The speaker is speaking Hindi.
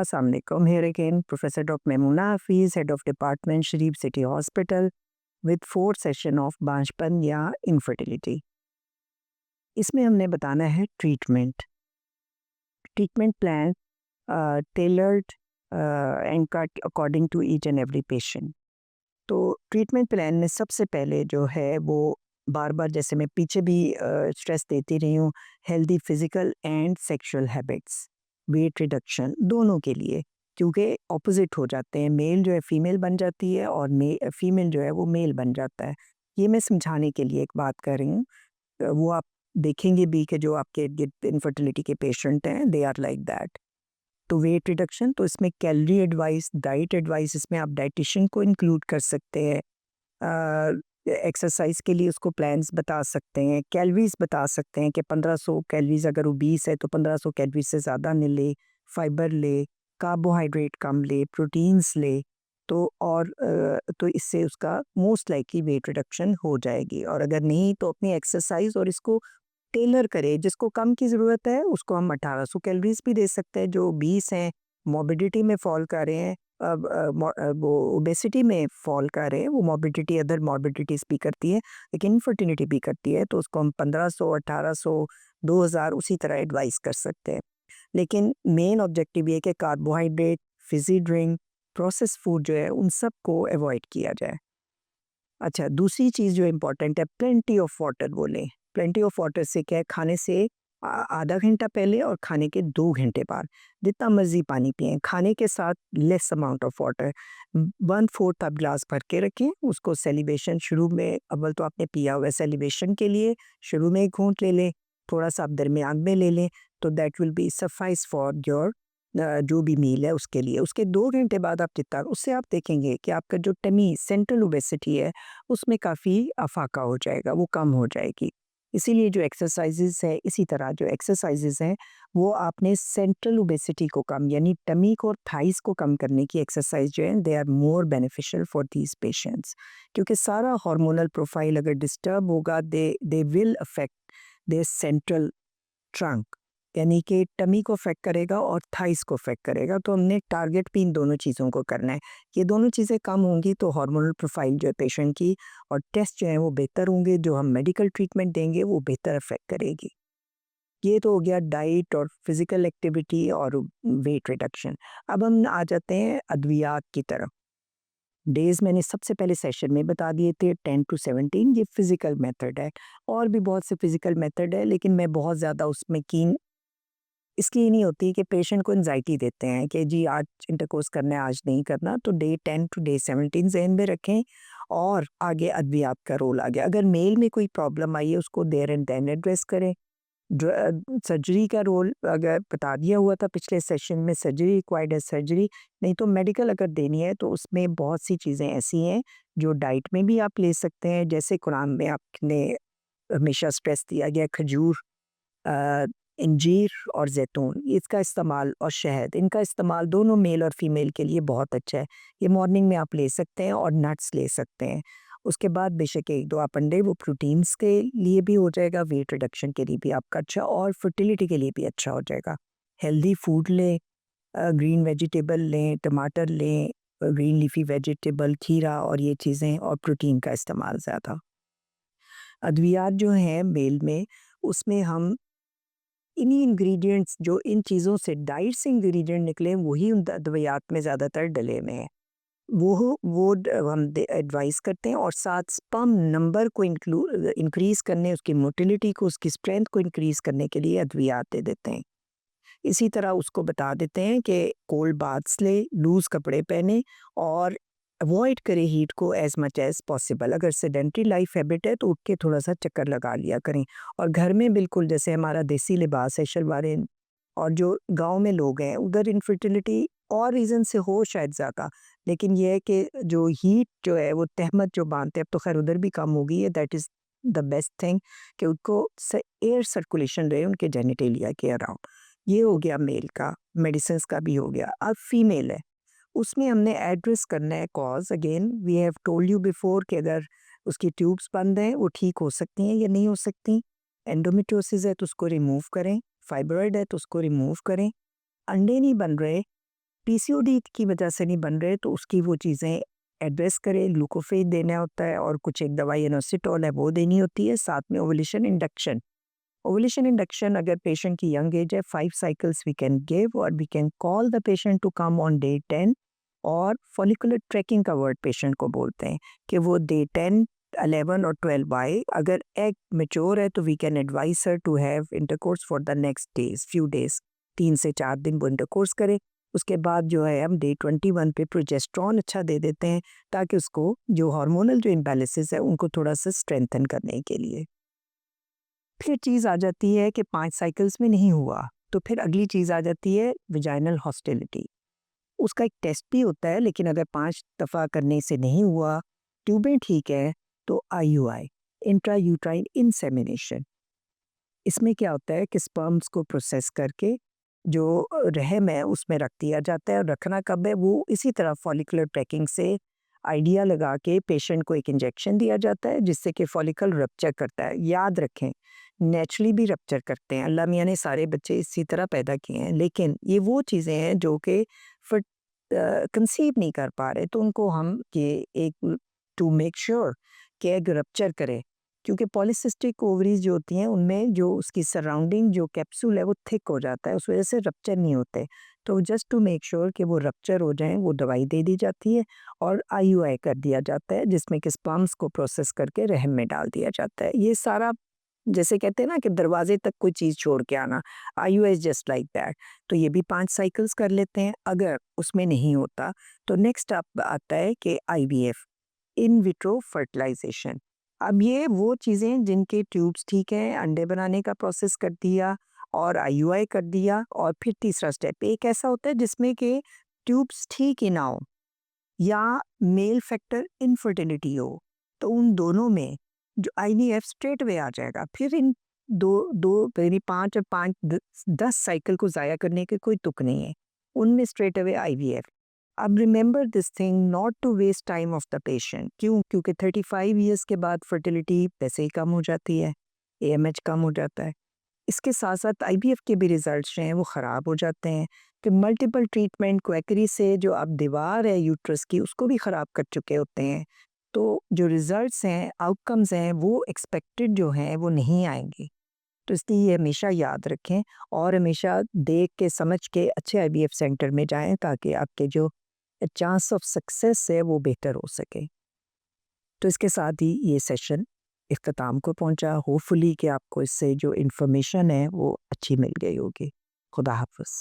Assalamu alaikum. Here again, Professor Dr. Memuna Hafiz, Head of Department, Sharif City Hospital, with 4th session of बांझपन या infertility. इसमें हमने बताना है treatment plan tailored and cut according to each and every patient. तो ट्रीटमेंट प्लान में सबसे पहले जो है वो बार बार जैसे मैं पीछे भी स्ट्रेस देती रही हूँ, healthy physical and sexual habits, weight reduction दोनों के लिए, क्योंकि ऑपोजिट हो जाते हैं. मेल जो है फीमेल बन जाती है और फीमेल जो है वो मेल बन जाता है. ये मैं समझाने के लिए एक बात कर रही हूँ. वो आप देखेंगे भी कि जो आपके इनफर्टिलिटी के पेशेंट हैं दे आर लाइक दैट. तो वेट रिडक्शन, तो इसमें कैलोरी एडवाइस, डाइट एडवाइस, इसमें आप डाइटिशियन को इंक्लूड कर सकते हैं. एक्सरसाइज के लिए उसको प्लान्स बता सकते हैं, कैलोरीज बता सकते हैं कि 1500 कैलोरीज अगर ओबीस है तो 1500 कैलोरीज से ज़्यादा न ले, फाइबर ले, कार्बोहाइड्रेट कम ले, प्रोटीन्स ले. तो इससे उसका मोस्ट लाइकली वेट रिडक्शन हो जाएगी. और अगर नहीं तो अपनी एक्सरसाइज और इसको टेलर करे. जिसको कम की ज़रूरत है उसको हम 1800 कैलोरीज भी दे सकते हैं. जो 20 हैं, मॉर्बिडिटी में फॉल कर रहे हैं, वो ओबेसिटी में फॉल कर रहे हैं, वो मॉर्बिडिटी अदर मॉर्बिडिटीज़ भी करती है लेकिन इनफर्टिलिटी भी करती है, तो उसको हम 1500, 1800, 2000 उसी तरह एडवाइस कर सकते हैं. लेकिन मेन ऑब्जेक्टिव ये है कि carbohydrate, Fiji drink, process food जो है उन सब को अवॉइड किया जाए. अच्छा, दूसरी चीज़ जो इम्पोर्टेंट है, प्लेंटी ऑफ वाटर बोलें. प्लेंटी ऑफ वाटर से क्या है, खाने से आधा घंटा पहले और खाने के 2 घंटे बाद जितना मर्जी पानी पिएं. खाने के साथ लेस अमाउंट ऑफ वाटर, 1/4 आप गिलास भर के रखें. उसको सेलिब्रेशन शुरू में, अव्वल तो आपने पिया हुआ है, सेलिब्रेशन के लिए शुरू में एक घूंट ले लें, थोड़ा सा आप दरमियान में ले लें, तो that will be suffice for your जो भी मील है उसके लिए. उसके 2 घंटे बाद आप जितना, उससे आप देखेंगे कि आपका जो टमी सेंट्रल ओबेसिटी है उसमें काफ़ी अफाका हो जाएगा, वो कम हो जाएगी. इसीलिए जो एक्सरसाइजेज है, इसी तरह जो एक्सरसाइजेज हैं वो आपने सेंट्रल ओबेसिटी को कम, यानी टमी को और थाइस को कम करने की एक्सरसाइज जो है they are more beneficial for these patients. क्योंकि सारा हार्मोनल प्रोफाइल अगर डिस्टर्ब होगा they will affect their central trunk, यानी कि टमी को अफेक्ट करेगा और थाइस को अफेक्ट करेगा. तो हमने टारगेट भी इन दोनों चीज़ों को करना है. ये दोनों चीज़ें कम होंगी तो हार्मोनल प्रोफाइल जो है पेशेंट की और टेस्ट जो है वो बेहतर होंगे. जो हम मेडिकल ट्रीटमेंट देंगे वो बेहतर अफेक्ट करेगी. ये तो हो गया डाइट और फिजिकल एक्टिविटी और वेट रिडक्शन. अब हम आ जाते हैं अद्वियात की तरफ. डेज मैंने सबसे पहले सेशन में बता दिए थे 10 to 17. ये फिजिकल मेथड है. और भी बहुत से फिजिकल मेथड है लेकिन मैं बहुत ज़्यादा उसमें कीन इसलिए नहीं होती कि पेशेंट को एंजाइटी देते हैं कि जी आज इंटरकोर्स करना है, आज नहीं करना. तो डे 10 to डे 17 ज़हन में रखें. और आगे अद्वियात का रोल आ गया. अगर मेल में कोई प्रॉब्लम आई है उसको देयर एंड देन एड्रेस करें. सर्जरी का रोल अगर बता दिया हुआ था पिछले सेशन में, सर्जरी रिक्वायर्ड है सर्जरी, नहीं तो मेडिकल अगर देनी है तो उसमें बहुत सी चीज़ें ऐसी हैं जो डाइट में भी आप ले सकते हैं. जैसे कुरान में आपने हमेशा स्ट्रेस दिया गया खजूर, इंजीर और जैतून, इसका इस्तेमाल और शहद, इनका इस्तेमाल दोनों मेल और फीमेल के लिए बहुत अच्छा है. ये मॉर्निंग में आप ले सकते हैं और नट्स ले सकते हैं. उसके बाद बेशक 1-2 आप अंडे, वो प्रोटीन्स के लिए भी हो जाएगा, वेट रिडक्शन के लिए भी आपका अच्छा और फर्टिलिटी के लिए भी अच्छा हो जाएगा. हेल्दी फूड लें, ग्रीन वेजिटेबल लें, टमाटर लें, ग्रीन लीफी वेजिटेबल, खीरा और ये चीज़ें, और प्रोटीन का इस्तेमाल ज़्यादा. अद्वियात जो हैं मेल में, उसमें हम इन्हीं इंग्रेडिएंट्स जो इन चीज़ों से डाइट से इंग्रेडिएंट निकले वही उन अद्वियात में ज़्यादातर डले हुए हैं. हम एडवाइस करते हैं. और साथ स्पर्म नंबर को इंक्रीज़ करने, उसकी मोटिलिटी को, उसकी स्ट्रेंथ को इंक्रीज़ करने के लिए अद्वियात दे देते हैं. इसी तरह उसको बता देते हैं कि कोल्ड बाथ्स ले, लूज़ कपड़े पहने और अवॉइड करें हीट को एज़ मच एज़ पॉसिबल. अगर सेडेंटरी लाइफ हैबिट है तो उठ के थोड़ा सा चक्कर लगा लिया करें. और घर में बिल्कुल जैसे हमारा देसी लिबास है, शलवारें, और जो गांव में लोग हैं उधर इनफर्टिलिटी और रीज़न से हो शायद ज़्यादा, लेकिन ये है कि जो हीट जो है वो तहमत जो बांधते हैं, अब तो खैर उधर भी कम हो गई है. That is the best thing कि उनको एयर सर्कुलेशन रहे उनके जेनिटेलिया के अराउंड. ये हो गया मेल का, मेडिसिन का भी हो गया. अब फीमेल है, उसमें हमने एड्रेस करना है cause. Again we have told you before कि अगर उसकी ट्यूब्स बंद हैं वो ठीक हो सकती हैं या नहीं हो सकती. एंडोमेट्रियोसिस है तो उसको रिमूव करें, फाइब्रॉइड है तो उसको रिमूव करें. अंडे नहीं बन रहे पीसीओडी की वजह से नहीं बन रहे तो उसकी वो चीज़ें एड्रेस करें, ग्लूकोफेज देना होता है और कुछ एक दवाई इनोसिटोल है वो देनी होती है, साथ में ओवुलेशन इंडक्शन। ओवुलेशन इंडक्शन अगर पेशेंट की यंग एज है 5 साइकिल्स वी कैन गिव और we can call the patient to come on day 10 और फॉलिकुलर ट्रैकिंग का वर्ड पेशेंट को बोलते हैं कि वो डे 10, 11 और 12 आए। अगर एग मैच्योर है तो we can advise her to have intercourse for the next days few days, 3 से 4 दिन वो इंटरकोर्स करे। उसके बाद जो है हम डे 21 पे प्रोजेस्ट्रॉन अच्छा दे देते हैं ताकि उसको जो हार्मोनल जो इम्बैलेंसेस है उनको थोड़ा सा स्ट्रेंथन करने के लिए। फिर चीज़ आ जाती है कि 5 साइकिल्स में नहीं हुआ, तो फिर अगली चीज़ आ जाती है वेजाइनल हॉस्टिलिटी। उसका एक टेस्ट भी होता है लेकिन अगर 5 दफ़ा करने से नहीं हुआ, ट्यूबें ठीक है, तो आईयूआई, इंट्रायूट्राइन इंसेमिनेशन। इसमें क्या होता है कि स्पर्म्स को प्रोसेस करके जो रहम है उसमें रख दिया जाता है और रखना कब है वो इसी तरह फॉलिकुलर ट्रैकिंग से आइडिया लगा के पेशेंट को एक इंजेक्शन दिया जाता है जिससे कि फॉलिकल रप्चर करता है। याद रखें नेचुरली भी रप्चर करते हैं, अल्लाह मियाँ ने सारे बच्चे इसी तरह पैदा किए हैं, लेकिन ये वो चीज़ें हैं जो कि फिट कंसीव नहीं कर पा रहे तो उनको हम ये एक टू मेक श्योर कि एग रप्चर करे, क्योंकि पॉलीसिस्टिक ओवरीज जो होती हैं उनमें जो उसकी सराउंडिंग जो कैप्सूल है वो थिक हो जाता है, उस वजह से रप्चर नहीं होते। तो जस्ट टू मेक श्योर कि वो रप्चर हो जाएं वो दवाई दे दी जाती है और आईयूआई कर दिया जाता है जिसमें कि स्पर्म्स को प्रोसेस करके रहम में डाल दिया जाता है। ये सारा जैसे कहते हैं ना कि दरवाजे तक कोई चीज़ छोड़ के आना, IUI is just like that. तो ये भी 5 साइकिल्स कर लेते हैं। अगर उसमें नहीं होता तो नेक्स्ट अप आता है कि आईवीएफ, इन विट्रो फर्टिलाइजेशन। अब ये वो चीज़ें जिनके ट्यूब्स ठीक हैं, अंडे बनाने का प्रोसेस कर दिया और आईयूआई कर दिया और फिर तीसरा स्टेप एक ऐसा होता है जिसमें कि ट्यूब्स ठीक ही ना हो या मेल फैक्टर इनफर्टिलिटी हो, तो उन दोनों में जो आईवीएफ स्ट्रेट अवे आ जाएगा। फिर इन दो दो यानी 5 और 5 10 साइकिल को ज़ाया करने के कोई तुक नहीं है, उनमें स्ट्रेट अवे आईवीएफ। अब remember this thing not to waste time of the patient. क्यों? क्योंकि 35 ईयर्स के बाद फर्टिलिटी वैसे ही कम हो जाती है, एएमएच कम हो जाता है। इसके साथ साथ आईवीएफ के भी रिजल्ट्स जो हैं वो ख़राब हो जाते हैं कि मल्टीपल ट्रीटमेंट क्वेकरी से जो अब दीवार है यूट्रस की उसको भी ख़राब कर चुके होते हैं। तो जो रिजल्ट्स हैं, आउटकम्स हैं वो एक्सपेक्टेड जो हैं वो नहीं आएंगे। तो इसलिए ये हमेशा याद रखें और हमेशा देख के समझ के अच्छे आईवीएफ सेंटर में जाएं ताकि आपके जो चांस ऑफ सक्सेस है वो बेहतर हो सके। तो इसके साथ ही ये सेशन इख्तिताम को पहुंचा। होपफुली कि आपको इससे जो इन्फॉर्मेशन है वो अच्छी मिल गई होगी। खुदा हाफ़िज़।